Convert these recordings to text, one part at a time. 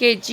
kg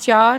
4